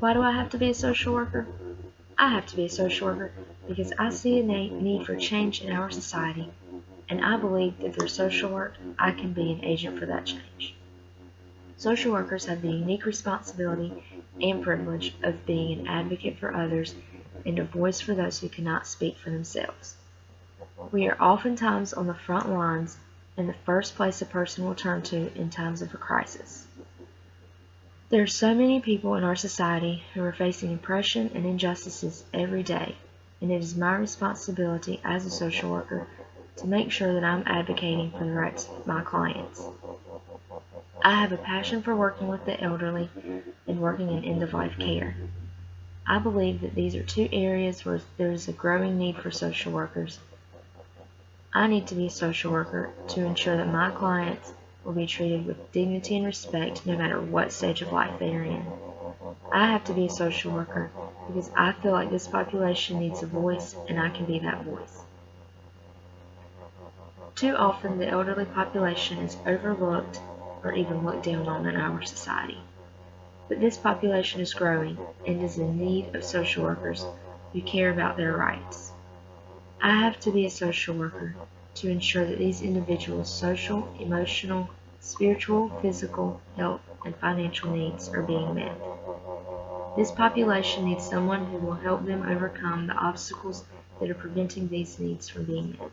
Why do I have to be a social worker? I have to be a social worker because I see a need for change in our society, and I believe that through social work, I can be an agent for that change. Social workers have the unique responsibility and privilege of being an advocate for others and a voice for those who cannot speak for themselves. We are oftentimes on the front lines and the first place a person will turn to in times of a crisis. There are so many people in our society who are facing oppression and injustices every day, and it is my responsibility as a social worker to make sure that I'm advocating for the rights of my clients. I have a passion for working with the elderly and working in end-of-life care. I believe that these are two areas where there is a growing need for social workers. I need to be a social worker to ensure that my clients will be treated with dignity and respect no matter what stage of life they are in. I have to be a social worker because I feel like this population needs a voice and I can be that voice. Too often the elderly population is overlooked or even looked down on in our society. But this population is growing and is in need of social workers who care about their rights. I have to be a social worker to ensure that these individuals' social, emotional, spiritual, physical, health, and financial needs are being met. This population needs someone who will help them overcome the obstacles that are preventing these needs from being met.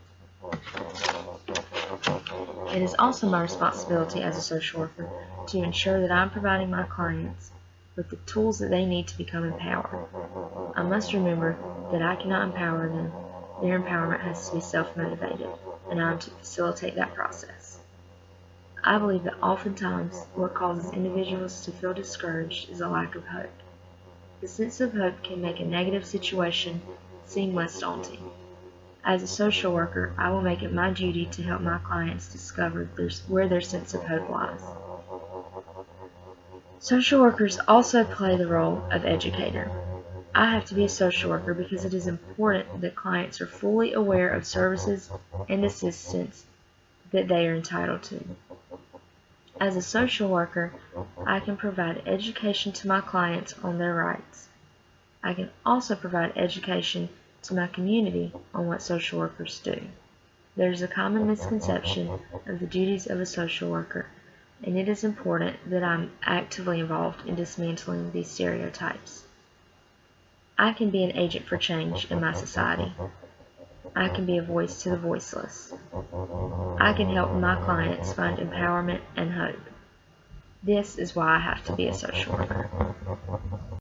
It is also my responsibility as a social worker to ensure that I'm providing my clients with the tools that they need to become empowered. I must remember that I cannot empower them. Their empowerment has to be self-motivated, and I am to facilitate that process. I believe that oftentimes what causes individuals to feel discouraged is a lack of hope. The sense of hope can make a negative situation seem less daunting. As a social worker, I will make it my duty to help my clients discover where their sense of hope lies. Social workers also play the role of educator. I have to be a social worker because it is important that clients are fully aware of services and assistance that they are entitled to. As a social worker, I can provide education to my clients on their rights. I can also provide education to my community on what social workers do. There is a common misconception of the duties of a social worker, and it is important that I'm actively involved in dismantling these stereotypes. I can be an agent for change in my society. I can be a voice to the voiceless. I can help my clients find empowerment and hope. This is why I have to be a social worker.